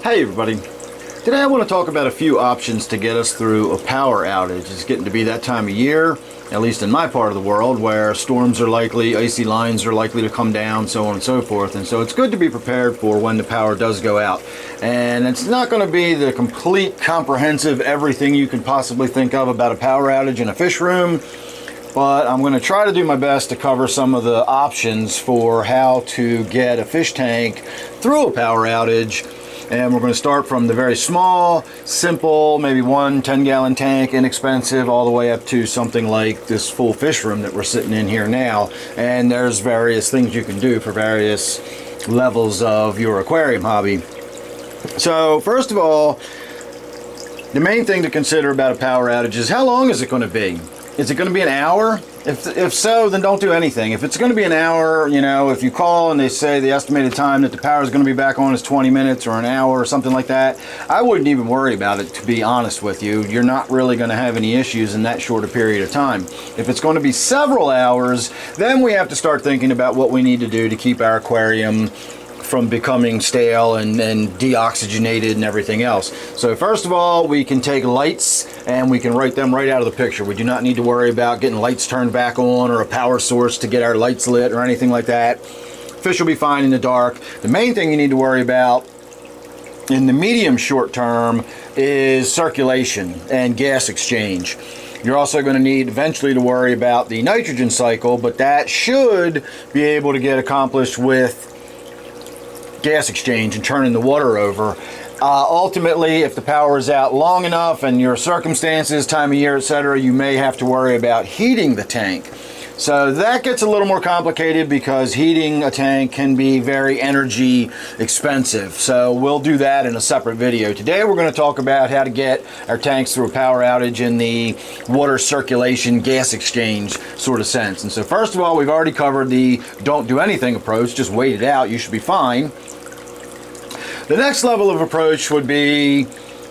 Hey everybody, today I want to talk about a few options to get us through a power outage. It's getting to be that time of year, at least in my part of the world, where storms are likely, icy lines are likely to come down, so on and so forth. And so it's good to be prepared for when the power does go out. And it's not going to be the complete, comprehensive, everything you could possibly think of about a power outage in a fish room, but I'm going to try to do my best to cover some of the options for how to get a fish tank through a power outage. And we're going to start from the very small, simple, maybe 10-gallon tank, inexpensive, all the way up to something like this full fish room that we're sitting in here now. And there's various things you can do for various levels of your aquarium hobby. So first of all, the main thing to consider about a power outage is how long is it going to be? Is it going to be an hour? If so, then don't do anything. If it's going to be an hour, you know, if you call and they say the estimated time that the power is going to be back on is 20 minutes or an hour or something like that, I wouldn't even worry about it, to be honest with you. You're not really going to have any issues in that short a period of time. If it's going to be several hours, then we have to start thinking about what we need to do to keep our aquarium from becoming stale and deoxygenated and everything else. So first of all, we can take lights and we can write them right out of the picture. We do not need to worry about getting lights turned back on or a power source to get our lights lit or anything like that. Fish will be fine in the dark. The main thing you need to worry about in the medium short term is circulation and gas exchange. You're also going to need eventually to worry about the nitrogen cycle, but that should be able to get accomplished with gas exchange and turning the water over. Ultimately, if the power is out long enough and your circumstances, time of year, etc., you may have to worry about heating the tank. So that gets a little more complicated because heating a tank can be very energy expensive. So we'll do that in a separate video. Today we're going to talk about how to get our tanks through a power outage in the water circulation gas exchange sort of sense. And so first of all, we've already covered the don't do anything approach. Just wait it out. You should be fine. The next level of approach would be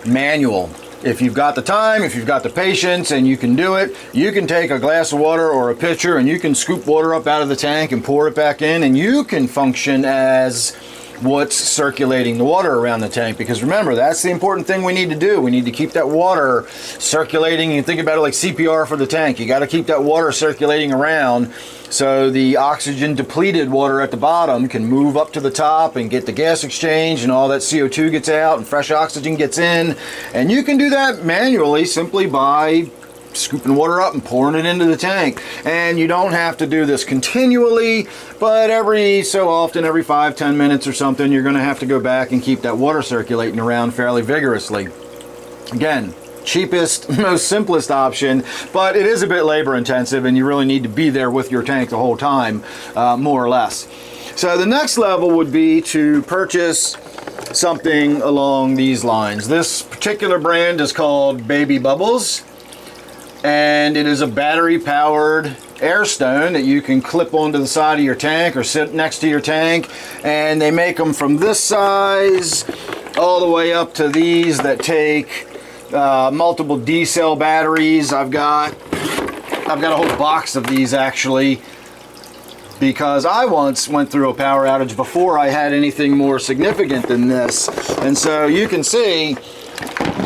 manual. If you've got the time, if you've got the patience, and you can do it, you can take a glass of water or a pitcher and you can scoop water up out of the tank and pour it back in, and you can function as what's circulating the water around the tank. Because remember, that's the important thing we need to do. We need to keep that water circulating. You think about it like CPR for the tank. You got to keep that water circulating around so the oxygen depleted water at the bottom can move up to the top and get the gas exchange, and all that CO2 gets out and fresh oxygen gets in. And you can do that manually simply by scooping water up and pouring it into the tank. And you don't have to do this continually, but every so often, every 5-10 minutes or something, you're going to have to go back and keep that water circulating around fairly vigorously. Again, cheapest, most simplest option, but it is a bit labor intensive and you really need to be there with your tank the whole time, more or less. So the next level would be to purchase something along these lines. This particular brand is called Baby Bubbles, and it is a battery powered air stone that you can clip onto the side of your tank or sit next to your tank. And they make them from this size all the way up to these that take multiple D-cell batteries. I've got a whole box of these actually, because I once went through a power outage before I had anything more significant than this. And so you can see,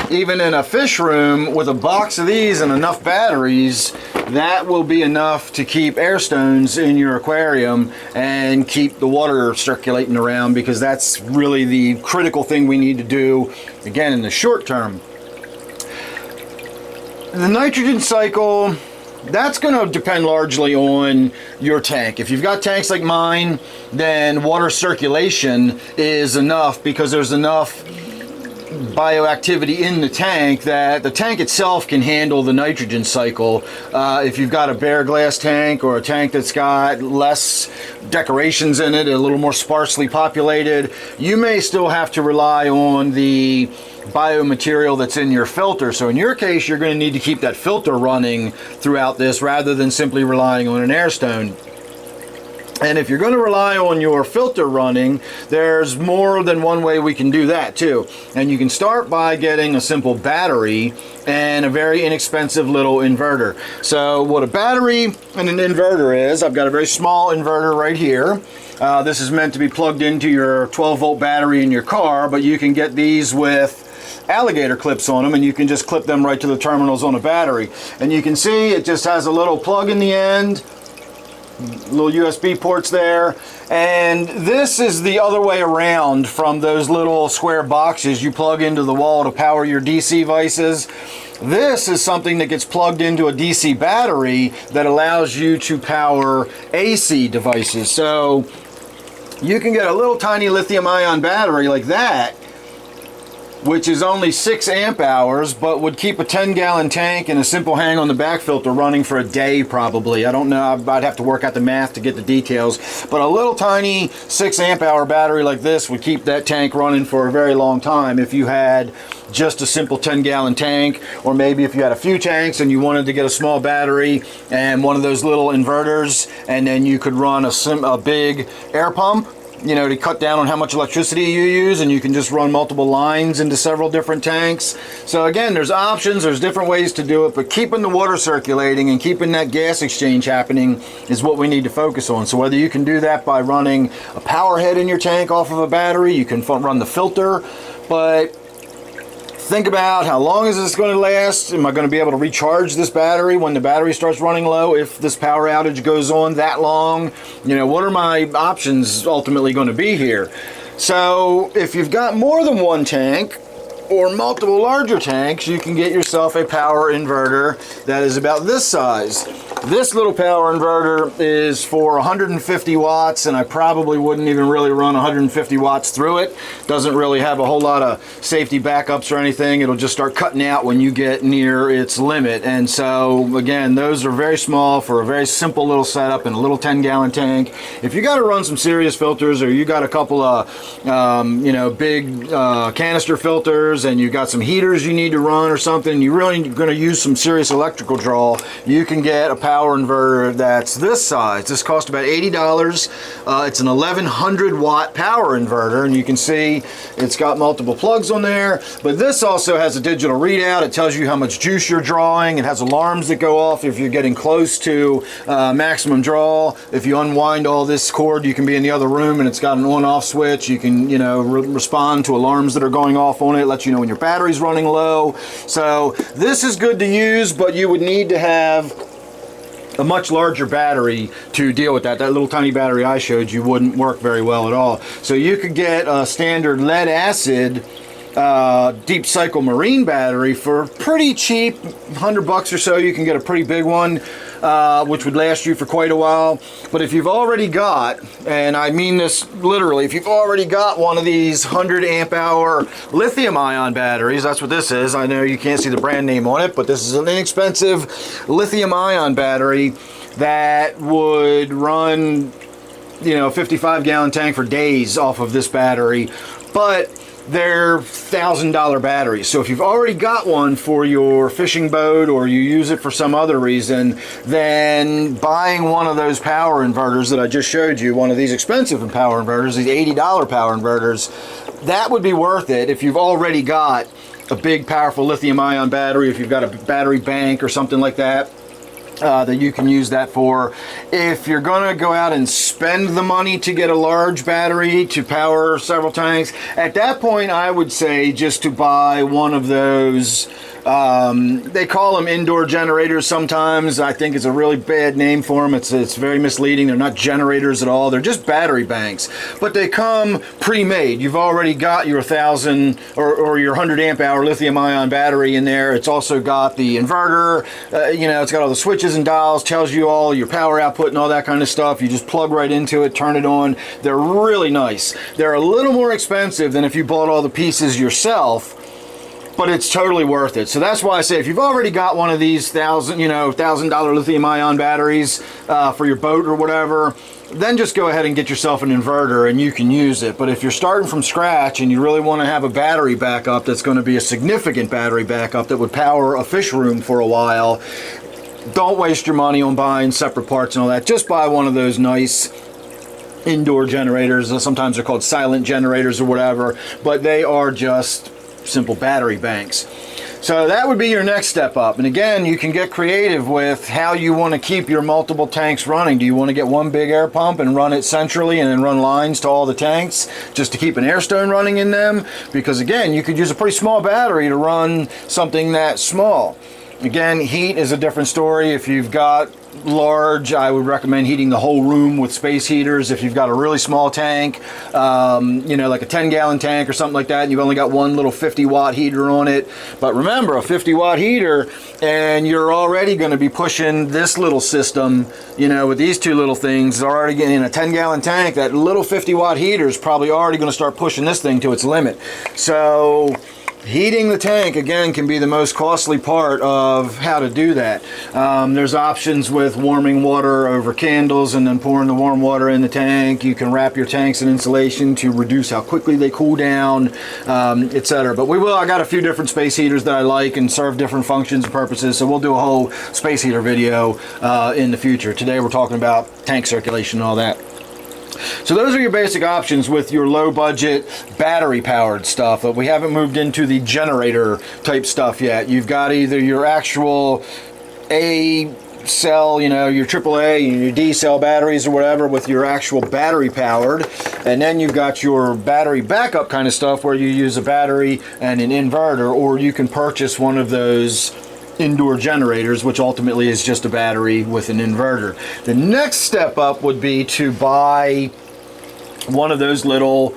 even in a fish room with a box of these and enough batteries, that will be enough to keep air stones in your aquarium and keep the water circulating around, because that's really the critical thing we need to do, again, in the short term. The nitrogen cycle, that's going to depend largely on your tank. If you've got tanks like mine, then water circulation is enough, because there's enough bioactivity in the tank that the tank itself can handle the nitrogen cycle. If you've got a bare glass tank or a tank that's got less decorations in it, a little more sparsely populated, you may still have to rely on the biomaterial that's in your filter. So in your case, you're going to need to keep that filter running throughout this rather than simply relying on an air stone. And if you're going to rely on your filter running, there's more than one way we can do that too. And you can start by getting a simple battery and a very inexpensive little inverter. So what a battery and an inverter is, I've got a very small inverter right here. This is meant to be plugged into your 12-volt battery in your car, but you can get these with alligator clips on them, and you can just clip them right to the terminals on a battery. And you can see it just has a little plug in the end, little USB ports there, and this is the other way around from those little square boxes you plug into the wall to power your DC devices. This is something that gets plugged into a DC battery that allows you to power AC devices. So you can get a little tiny lithium-ion battery like that, which is only 6 amp hours, but would keep a 10-gallon tank and a simple hang on the back filter running for a day probably. I don't know, I'd have to work out the math to get the details, but a little tiny 6 amp hour battery like this would keep that tank running for a very long time if you had just a simple 10-gallon tank, or maybe if you had a few tanks and you wanted to get a small battery and one of those little inverters, and then you could run a big air pump, you know, to cut down on how much electricity you use, and you can just run multiple lines into several different tanks. So again, there's options, there's different ways to do it, but keeping the water circulating and keeping that gas exchange happening is what we need to focus on. So whether you can do that by running a power head in your tank off of a battery, you can run the filter, but think about how long is this going to last? Am I going to be able to recharge this battery when the battery starts running low if this power outage goes on that long? You know, what are my options ultimately going to be here? So if you've got more than one tank or multiple larger tanks, you can get yourself a power inverter that is about this size. This little power inverter is for 150 watts, and I probably wouldn't even really run 150 watts through it. Doesn't really have a whole lot of safety backups or anything. It'll just start cutting out when you get near its limit. And so again, those are very small for a very simple little setup in a little 10-gallon tank. If you got to run some serious filters, or you got a couple of you know, big canister filters, and you got some heaters you need to run or something, you're really going to use some serious electrical draw, you can get a power inverter that's this size. This costs about $80. It's an 1100 watt power inverter, and you can see it's got multiple plugs on there, but this also has a digital readout. It tells you how much juice you're drawing. It has alarms that go off if you're getting close to maximum draw. If you unwind all this cord, you can be in the other room and it's got an on-off switch. You can, you know, respond to alarms that are going off on it. It lets you know when your battery's running low. So this is good to use, but you would need to have a much larger battery to deal with that. That little tiny battery I showed you wouldn't work very well at all. So you could get a standard lead acid deep cycle marine battery for pretty cheap, $100 or so. You can get a pretty big one, which would last you for quite a while. But if you've already got, and I mean this literally, if you've already got one of these 100 amp hour lithium ion batteries, that's what this is. I know you can't see the brand name on it, but this is an inexpensive lithium ion battery that would run, you know, a 55-gallon tank for days off of this battery. But they're $1,000 batteries. So if you've already got one for your fishing boat, or you use it for some other reason, then buying one of those power inverters that I just showed you, one of these expensive power inverters, these $80 power inverters, that would be worth it if you've already got a big powerful lithium ion battery, if you've got a battery bank or something like that. That you can use that for. If you're going to go out and spend the money to get a large battery to power several tanks, at that point I would say just to buy one of those, they call them indoor generators sometimes. I think it's a really bad name for them. It's very misleading. They're not generators at all. They're just battery banks, but they come pre-made. You've already got your 1,000 or your 100 amp hour lithium ion battery in there. It's also got the inverter, you know, it's got all the switches and dials, tells you all your power output and all that kind of stuff. You just plug right into it, turn it on. They're really nice. They're a little more expensive than if you bought all the pieces yourself, but it's totally worth it. So that's why I say if you've already got one of these $1,000 lithium ion batteries for your boat or whatever, then just go ahead and get yourself an inverter and you can use it. But if you're starting from scratch and you really want to have a battery backup that's going to be a significant battery backup that would power a fish room for a while, don't waste your money on buying separate parts and all that. Just buy one of those nice indoor generators. Sometimes they're called silent generators or whatever, but they are just simple battery banks. So that would be your next step up. And again, you can get creative with how you want to keep your multiple tanks running. Do you want to get one big air pump and run it centrally and then run lines to all the tanks just to keep an air stone running in them? Because again, you could use a pretty small battery to run something that small. Again, heat is a different story. If you've got large, I would recommend heating the whole room with space heaters. If you've got a really small tank, you know, like a 10-gallon tank or something like that, and you've only got one little 50-watt heater on it. But remember, a 50-watt heater, and you're already going to be pushing this little system, you know, with these two little things, already getting in a 10-gallon tank. That little 50-watt heater is probably already going to start pushing this thing to its limit. So heating the tank, again, can be the most costly part of how to do that. There's options with warming water over candles and then pouring the warm water in the tank. You can wrap your tanks in insulation to reduce how quickly they cool down, etc. But I got a few different space heaters that I like and serve different functions and purposes, so we'll do a whole space heater video in the future. Today we're talking about tank circulation and all that. So those are your basic options with your low budget battery powered stuff. But we haven't moved into the generator type stuff yet. You've got either your actual A cell, you know, your AAA and your D cell batteries or whatever with your actual battery powered, and then you've got your battery backup kind of stuff where you use a battery and an inverter, or you can purchase one of those indoor generators, which ultimately is just a battery with an inverter. The next step up would be to buy one of those little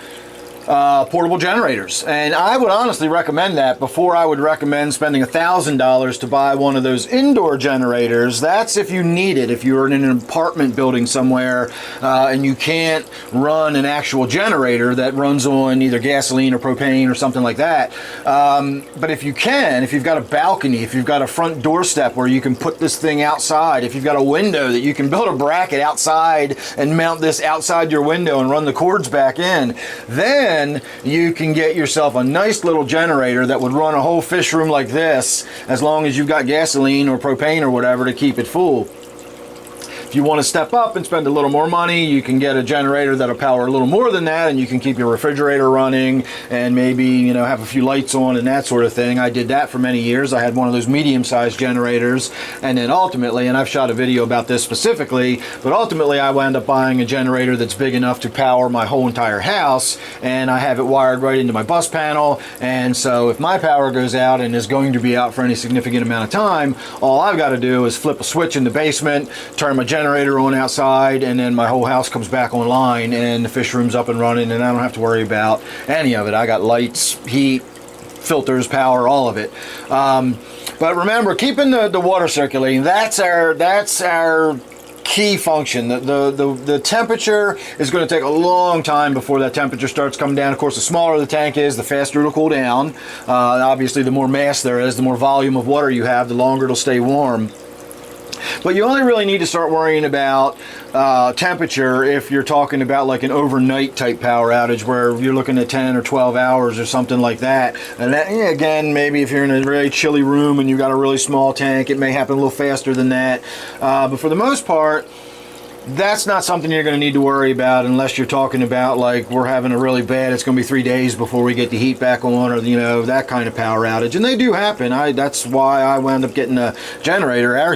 portable generators, and I would honestly recommend that before I would recommend spending $1,000 to buy one of those indoor generators. That's if you need it, if you're in an apartment building somewhere and you can't run an actual generator that runs on either gasoline or propane or something like that. But if you can, if you've got a balcony, if you've got a front doorstep where you can put this thing outside, if you've got a window that you can build a bracket outside and mount this outside your window and run the cords back in, then you can get yourself a nice little generator that would run a whole fish room like this, as long as you've got gasoline or propane or whatever to keep it full. If you want to step up and spend a little more money, you can get a generator that'll power a little more than that, and you can keep your refrigerator running and maybe, you know, have a few lights on and that sort of thing. I did that for many years. I had one of those medium-sized generators, and then ultimately, and I've shot a video about this specifically, but ultimately I wound up buying a generator that's big enough to power my whole entire house, and I have it wired right into my bus panel, and so if my power goes out and is going to be out for any significant amount of time, all I've got to do is flip a switch in the basement, turn my generator on outside, and then my whole house comes back online and the fish room's up and running, and I don't have to worry about any of it. I got lights, heat, filters, power, all of it. But remember, keeping the water circulating, that's our key function. The temperature is going to take a long time before that temperature starts coming down. Of course, the smaller the tank is, the faster it'll cool down. Obviously, the more mass there is, the more volume of water you have, the longer it'll stay warm. But you only really need to start worrying about temperature if you're talking about like an overnight type power outage where you're looking at 10 or 12 hours or something like that. And that, again, maybe if you're in a very chilly room and you've got a really small tank, it may happen a little faster than that. But for the most part, that's not something you're going to need to worry about unless you're talking about like we're having a really bad, it's going to be 3 days before we get the heat back on, or, you know, that kind of power outage. And they do happen. That's why I wound up getting a generator. Our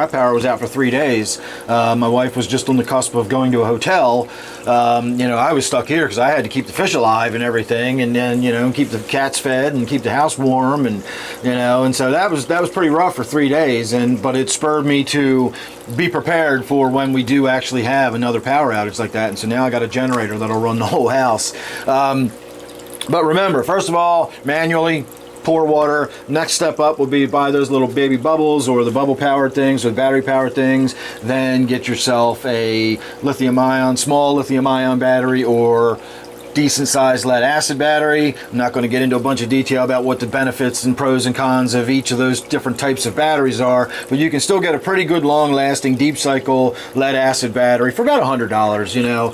power was out for 3 days. My wife was just on the cusp of going to a hotel. You know, I was stuck here because I had to keep the fish alive and everything, and then, you know, keep the cats fed and keep the house warm, and, you know, and so that was pretty rough for 3 days. But it spurred me to be prepared for when we do actually have another power outage like that. And so now I got a generator that'll run the whole house. But remember, first of all, manually pour water. Next step up will be buy those little baby bubbles or the bubble powered things or battery powered things. Then get yourself a small lithium ion battery or decent sized lead acid battery. I'm not going to get into a bunch of detail about what the benefits and pros and cons of each of those different types of batteries are, but you can still get a pretty good long lasting deep cycle lead acid battery for about $100. You know,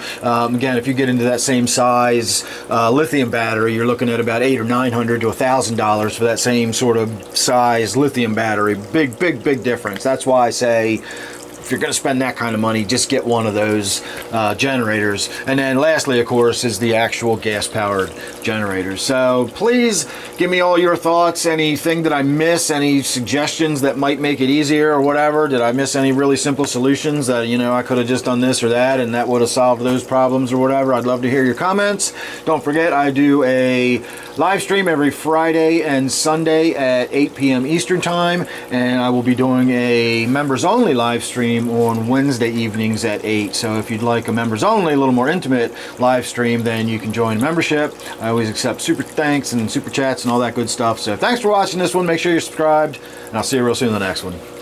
again, if you get into that same size lithium battery, you're looking at about $800 or $900 to $1,000 for that same sort of size lithium battery. Big difference. That's why I say if you're going to spend that kind of money, just get one of those generators. And then lastly, of course, is the actual gas-powered generators. So please give me all your thoughts, anything that I miss, any suggestions that might make it easier or whatever. Did I miss any really simple solutions that, you know, I could have just done this or that and that would have solved those problems or whatever? I'd love to hear your comments. Don't forget, I do a live stream every Friday and Sunday at 8 p.m. Eastern Time, and I will be doing a members only live stream on Wednesday evenings at 8. So if you'd like a members only, a little more intimate live stream, then you can join membership. I always accept super thanks and super chats and all that good stuff. So thanks for watching this one. Make sure you're subscribed, and I'll see you real soon in the next one.